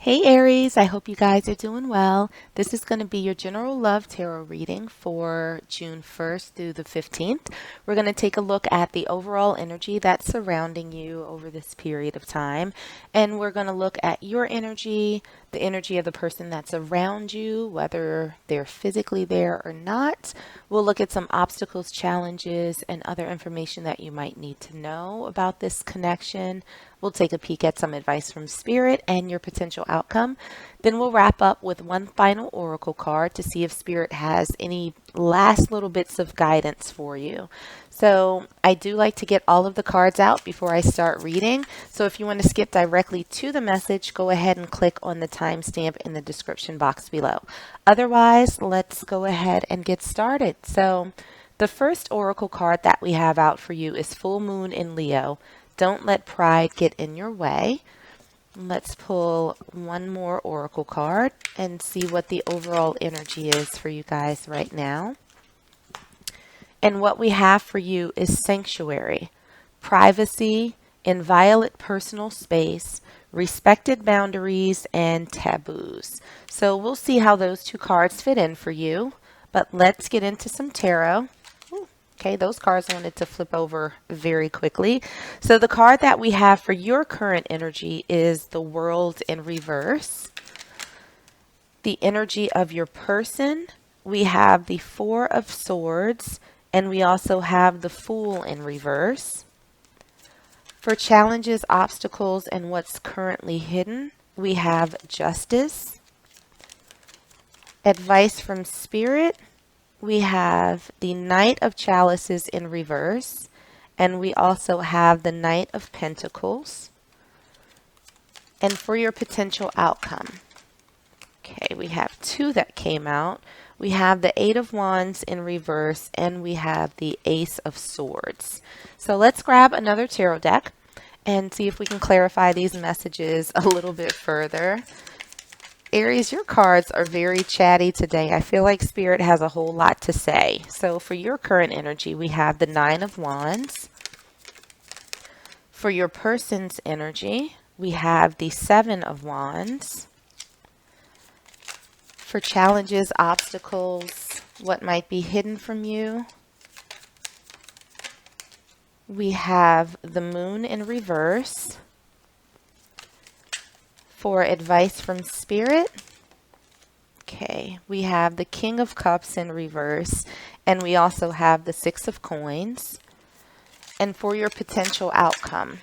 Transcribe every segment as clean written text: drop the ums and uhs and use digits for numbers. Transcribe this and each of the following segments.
Hey Aries, I hope you guys are doing well. This is going to be your general love tarot reading for June 1st through the 15th. We're going to take a look at the overall energy that's surrounding you over this period of time. And we're going to look at your energy, the energy of the person that's around you, whether they're physically there or not. We'll look at some obstacles, challenges, and other information that you might need to know about this connection. We'll take a peek at some advice from Spirit and your potential outcome. Then we'll wrap up with one final oracle card to see if Spirit has any last little bits of guidance for you. So I do like to get all of the cards out before I start reading. So if you want to skip directly to the message, go ahead and click on the timestamp in the description box below. Otherwise, let's go ahead and get started. So the first oracle card that we have out for you is Full Moon in Leo. Don't let pride get in your way. Let's pull one more oracle card and see what the overall energy is for you guys right now. And what we have for you is sanctuary, privacy, inviolate personal space, respected boundaries, and taboos. So we'll see how those two cards fit in for you. But let's get into some tarot. Okay, those cards I wanted to flip over very quickly. So the card that we have for your current energy is the World in reverse. The energy of your person, we have the Four of Swords, and we also have the Fool in reverse. For challenges, obstacles, and what's currently hidden, we have Justice. Advice from Spirit, we have the Knight of Chalices in reverse, and we also have the Knight of Pentacles. And for your potential outcome, okay, we have two that came out. We have the Eight of Wands in reverse, and we have the Ace of Swords. So let's grab another tarot deck and see if we can clarify these messages a little bit further. Aries, your cards are very chatty today. I feel like Spirit has a whole lot to say. So for your current energy, we have the Nine of Wands. For your person's energy, we have the Seven of Wands. For challenges, obstacles, what might be hidden from you, we have the Moon in reverse. For advice from Spirit, okay, we have the King of Cups in reverse, and we also have the Six of Coins. And for your potential outcome,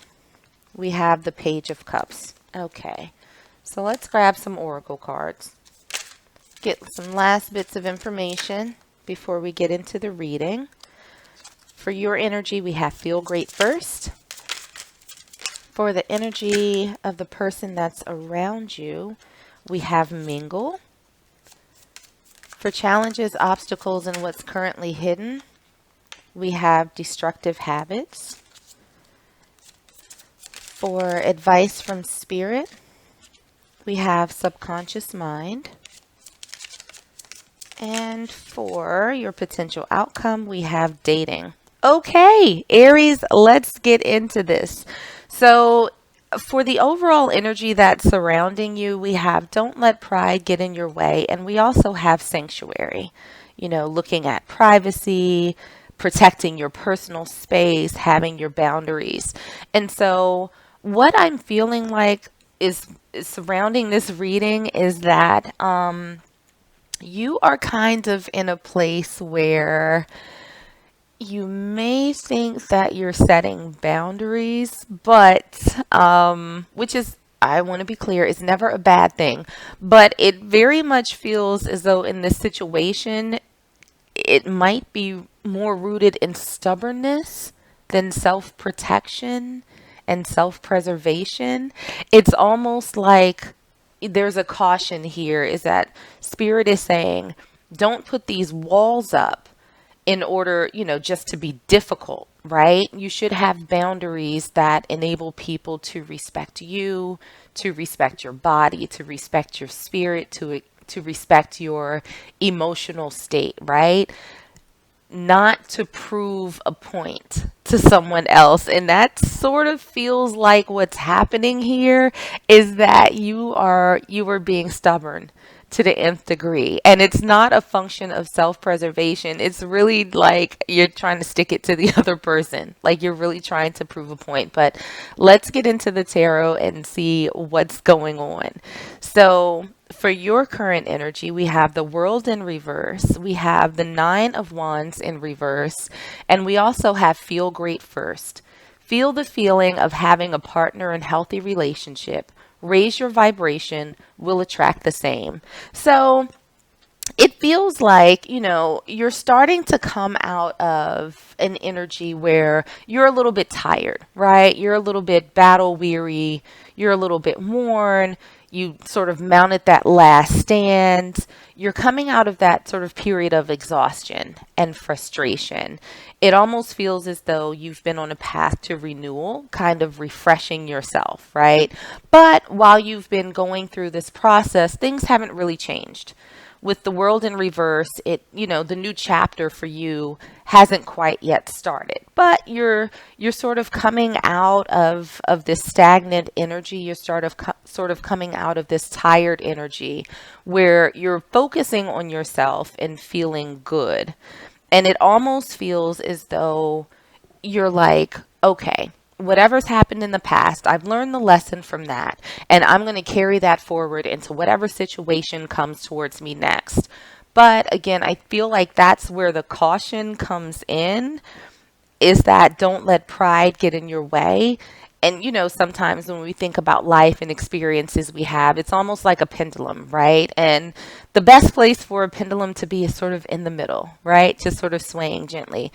we have the Page of Cups. Okay, so let's grab some oracle cards. Get some last bits of information before we get into the reading. For your energy, we have Feel Great first. For the energy of the person that's around you, we have Mingle. For challenges, obstacles, and what's currently hidden, we have Destructive Habits. For advice from Spirit, we have Subconscious Mind. And for your potential outcome, we have Dating. Okay, Aries, let's get into this. So for the overall energy that's surrounding you, we have Don't Let Pride Get in Your Way. And we also have Sanctuary, looking at privacy, protecting your personal space, having your boundaries. And so what I'm feeling like is surrounding this reading is that you are kind of in a place where you may think that you're setting boundaries, but which is, I want to be clear, it's never a bad thing. But it very much feels as though in this situation, it might be more rooted in stubbornness than self-protection and self-preservation. It's almost like there's a caution here, is that Spirit is saying, don't put these walls up in order, just to be difficult, right? You should have boundaries that enable people to respect you, to respect your body, to respect your spirit, to respect your emotional state, right? not to prove a point to someone else. And that sort of feels like what's happening here is that you are being stubborn to the nth degree. And it's not a function of self-preservation. It's really like you're trying to stick it to the other person. Like you're really trying to prove a point. But let's get into the tarot and see what's going on. So for your current energy, we have the World in reverse, we have the Nine of Wands in reverse, and we also have Feel Great First. Feel the feeling of having a partner in healthy relationship. Raise your vibration, will attract the same. So it feels like, you're starting to come out of an energy where you're a little bit tired, right? You're a little bit battle weary. You're a little bit worn. You sort of mounted that last stand. You're coming out of that sort of period of exhaustion and frustration. It almost feels as though you've been on a path to renewal, kind of refreshing yourself, right? But while you've been going through this process, things haven't really changed. With the World in reverse, the new chapter for you hasn't quite yet started, but you're sort of coming out of this stagnant energy. You're sort of coming out of this tired energy where you're focusing on yourself and feeling good. And it almost feels as though you're like, okay, whatever's happened in the past, I've learned the lesson from that, and I'm going to carry that forward into whatever situation comes towards me next. But again, I feel like that's where the caution comes in, is that don't let pride get in your way. And sometimes when we think about life and experiences we have, it's almost like a pendulum, right? And the best place for a pendulum to be is sort of in the middle, right? Just sort of swaying gently.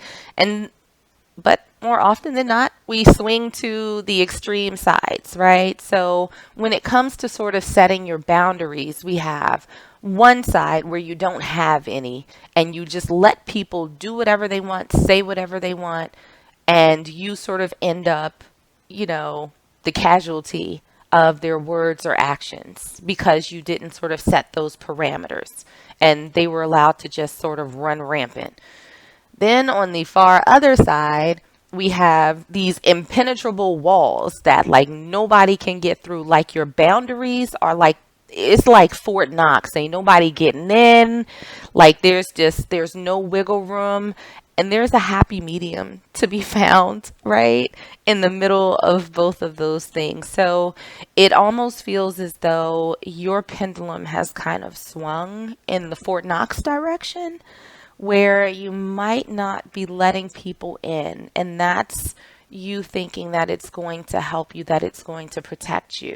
But more often than not, we swing to the extreme sides, right? So when it comes to sort of setting your boundaries, we have one side where you don't have any and you just let people do whatever they want, say whatever they want, and you sort of end up, the casualty of their words or actions because you didn't sort of set those parameters and they were allowed to just sort of run rampant. Then on the far other side, we have these impenetrable walls that like nobody can get through. Like your boundaries are like, it's like Fort Knox. Ain't nobody getting in. Like there's no wiggle room. And there's a happy medium to be found, right? In the middle of both of those things. So it almost feels as though your pendulum has kind of swung in the Fort Knox direction, where you might not be letting people in. And that's you thinking that it's going to help you, that it's going to protect you.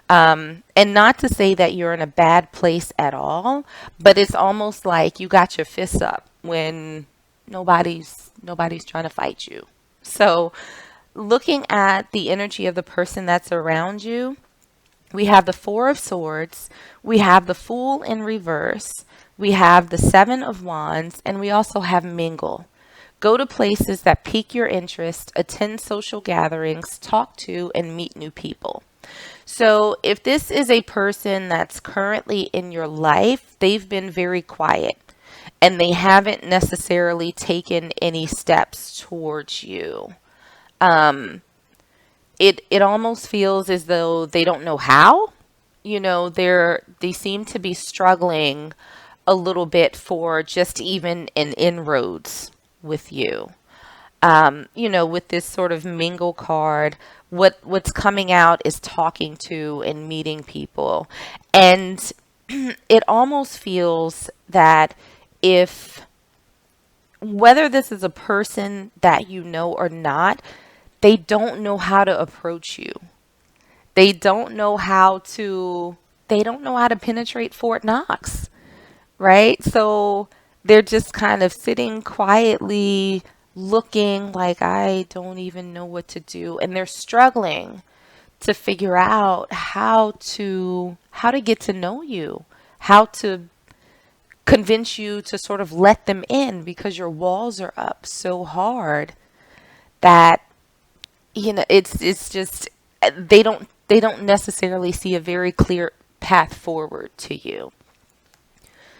And not to say that you're in a bad place at all, but it's almost like you got your fists up when nobody's trying to fight you. So looking at the energy of the person that's around you, we have the Four of Swords, we have the Fool in reverse, we have the Seven of Wands, and we also have mingle. Go to places that pique your interest, attend social gatherings, talk to, and meet new people. So if this is a person that's currently in your life, they've been very quiet and they haven't necessarily taken any steps towards you. It almost feels as though they don't know how. They seem to be struggling a little bit for just even an inroads with you. With this sort of mingle card, what's coming out is talking to and meeting people. And it almost feels that if whether this is a person that you know or not, they don't know how to approach you. They don't know how to penetrate Fort Knox, right? So they're just kind of sitting quietly looking like, I don't even know what to do, and they're struggling to figure out how to get to know you, how to convince you to sort of let them in, because your walls are up so hard that it's just they don't necessarily see a very clear path forward to you.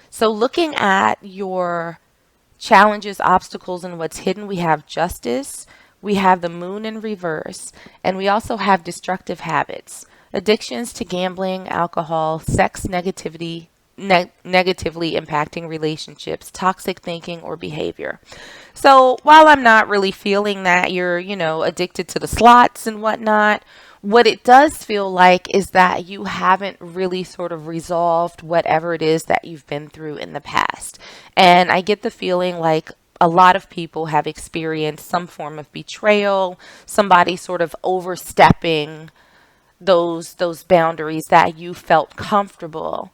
So looking at your challenges, obstacles, and what's hidden, we have justice, we have the moon in reverse, and we also have destructive habits, addictions to gambling, alcohol, sex, negatively impacting relationships, toxic thinking or behavior. So while I'm not really feeling that you're, addicted to the slots and whatnot, what it does feel like is that you haven't really sort of resolved whatever it is that you've been through in the past. And I get the feeling like a lot of people have experienced some form of betrayal, somebody sort of overstepping those boundaries that you felt comfortable.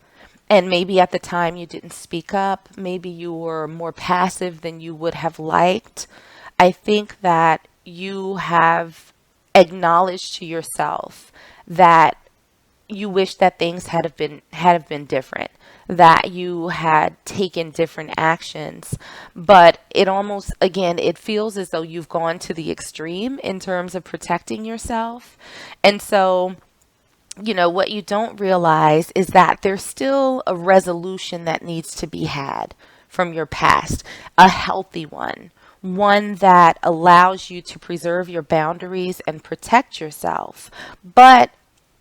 And maybe at the time you didn't speak up, maybe you were more passive than you would have liked. I think that you have acknowledged to yourself that you wish that things had have been different, that you had taken different actions. But it almost, again, it feels as though you've gone to the extreme in terms of protecting yourself. And so, what you don't realize is that there's still a resolution that needs to be had from your past, a healthy one that allows you to preserve your boundaries and protect yourself, but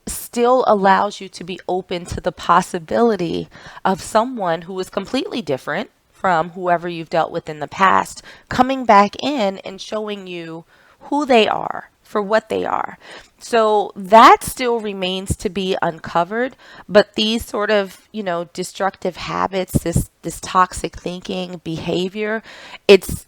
still allows you to be open to the possibility of someone who is completely different from whoever you've dealt with in the past coming back in and showing you who they are for what they are. So that still remains to be uncovered, but these sort of, destructive habits, this toxic thinking behavior, it's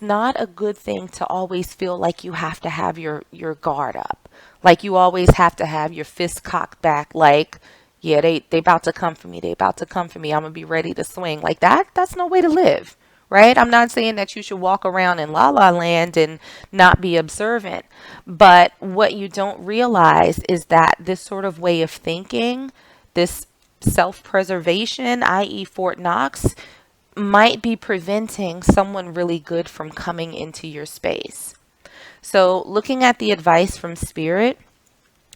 not a good thing to always feel like you have to have your guard up. Like you always have to have your fist cocked back, like, yeah, they about to come for me. They about to come for me. I'm gonna be ready to swing. Like that's no way to live, right? I'm not saying that you should walk around in la la land and not be observant. But what you don't realize is that this sort of way of thinking, this self-preservation, i.e. Fort Knox, might be preventing someone really good from coming into your space. So, looking at the advice from Spirit,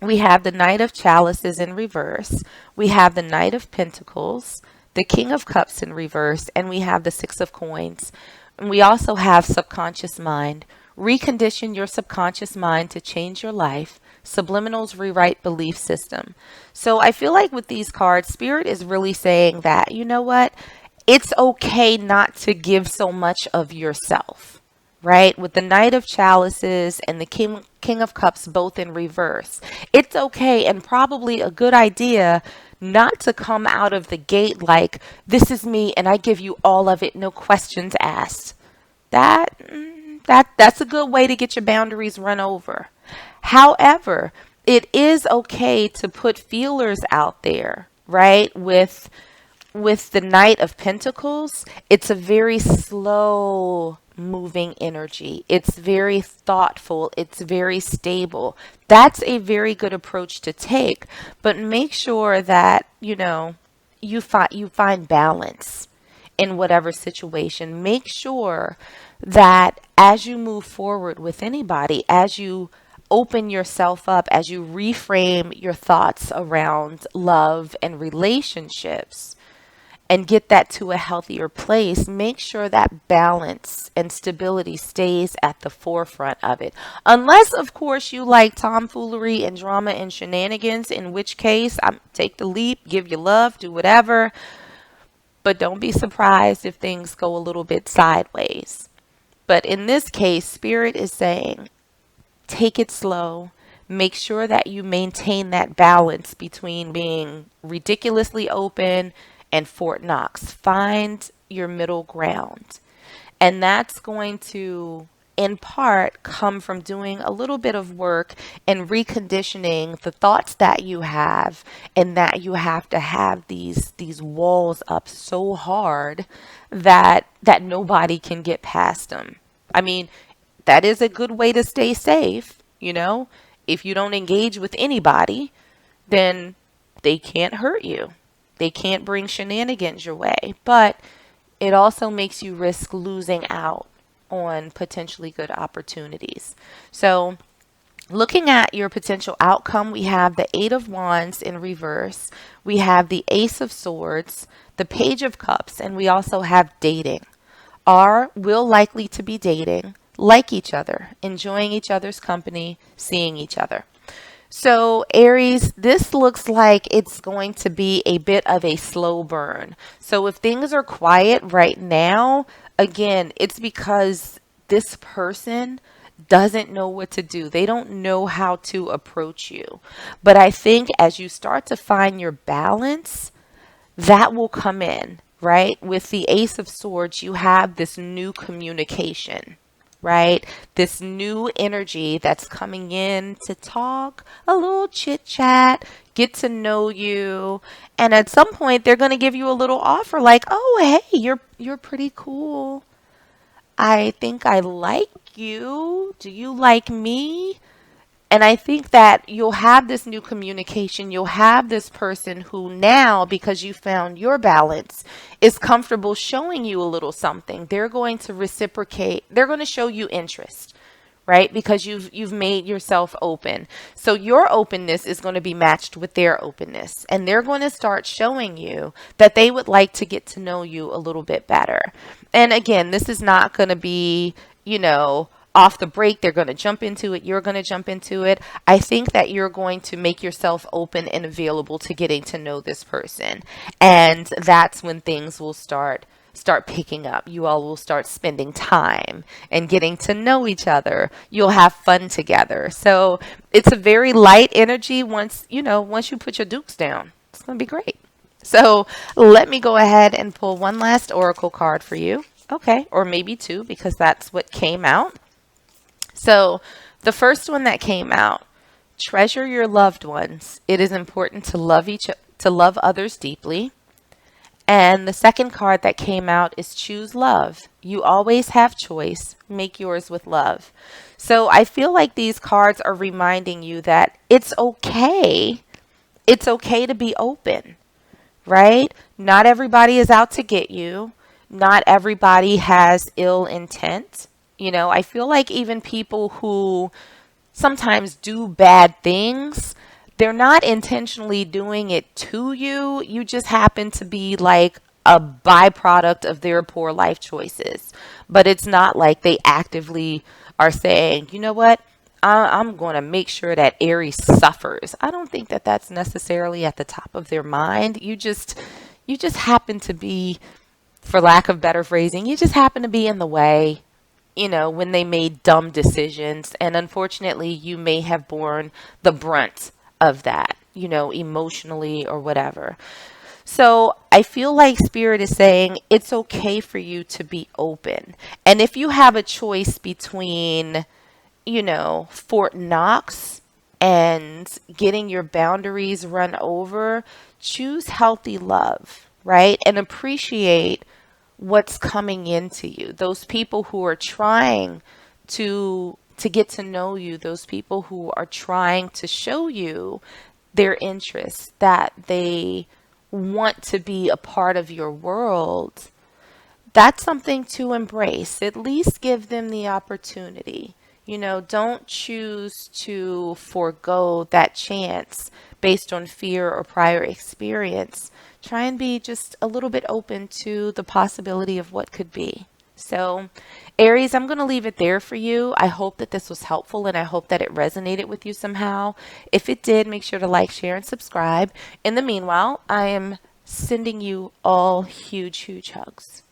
we have the Knight of Chalices in reverse, we have the Knight of Pentacles, the King of Cups in reverse, and we have the Six of Coins. And we also have subconscious mind. Recondition your subconscious mind to change your life. Subliminals rewrite belief system. So I feel like with these cards, Spirit is really saying that, you know what? It's okay not to give so much of yourself, right? With the Knight of Chalices and the King of Cups both in reverse. It's okay and probably a good idea not to come out of the gate like, this is me and I give you all of it, no questions asked. That's a good way to get your boundaries run over. However, it is okay to put feelers out there, right? With the Knight of Pentacles, it's a very slow moving energy. It's very thoughtful. It's very stable. That's a very good approach to take, but make sure that, you find balance in whatever situation. Make sure that as you move forward with anybody, as you open yourself up, as you reframe your thoughts around love and relationships, and get that to a healthier place, make sure that balance and stability stays at the forefront of it. Unless, of course, you like tomfoolery and drama and shenanigans, in which case, take the leap, give your love, do whatever. But don't be surprised if things go a little bit sideways. But in this case, Spirit is saying, take it slow. Make sure that you maintain that balance between being ridiculously open and Fort Knox. Find your middle ground. And that's going to, in part, come from doing a little bit of work and reconditioning the thoughts that you have, and that you have to have these walls up so hard that nobody can get past them. I mean, that is a good way to stay safe, If you don't engage with anybody, then they can't hurt you. They can't bring shenanigans your way, but it also makes you risk losing out on potentially good opportunities. So looking at your potential outcome, we have the Eight of Wands in reverse. We have the Ace of Swords, the Page of Cups, and we also have dating. are will likely to be dating, like each other, enjoying each other's company, seeing each other. So, Aries, this looks like it's going to be a bit of a slow burn. So, if things are quiet right now, again, it's because this person doesn't know what to do. They don't know how to approach you. But I think as you start to find your balance, that will come in, right? With the Ace of Swords, you have this new communication, right? This new energy that's coming in to talk, a little chit chat, get to know you. And at some point they're going to give you a little offer like, "Oh, hey, you're pretty cool. I think I like you. Do you like me?" And I think that you'll have this new communication. You'll have this person who now, because you found your balance, is comfortable showing you a little something. They're going to reciprocate. They're going to show you interest, right? Because you've made yourself open. So your openness is going to be matched with their openness, and they're going to start showing you that they would like to get to know you a little bit better. And again, this is not going to be, off the break. They're going to jump into it. You're going to jump into it. I think that you're going to make yourself open and available to getting to know this person. And that's when things will start picking up. You all will start spending time and getting to know each other. You'll have fun together. So it's a very light energy once you put your dukes down. It's going to be great. So let me go ahead and pull one last oracle card for you. Okay, or maybe two, because that's what came out. So the first one that came out, treasure your loved ones. It is important to love others deeply. And the second card that came out is choose love. You always have choice. Make yours with love. So I feel like these cards are reminding you that it's okay. It's okay to be open, right? Not everybody is out to get you. Not everybody has ill intent. I feel like even people who sometimes do bad things, they're not intentionally doing it to you. You just happen to be like a byproduct of their poor life choices. But it's not like they actively are saying, you know what? I'm going to make sure that Aries suffers. I don't think that that's necessarily at the top of their mind. You just happen to be, for lack of better phrasing, you just happen to be in the way, when they made dumb decisions. And unfortunately, you may have borne the brunt of that, emotionally or whatever. So I feel like Spirit is saying it's okay for you to be open. And if you have a choice between, Fort Knox and getting your boundaries run over, choose healthy love, right? And appreciate what's coming into you. Those people who are trying to get to know you, those people who are trying to show you their interests, that they want to be a part of your world, that's something to embrace. At least give them the opportunity. Don't choose to forego that chance based on fear or prior experience. Try and be just a little bit open to the possibility of what could be. So, Aries, I'm going to leave it there for you. I hope that this was helpful, and I hope that it resonated with you somehow. If it did, make sure to like, share, and subscribe. In the meanwhile, I am sending you all huge, huge hugs.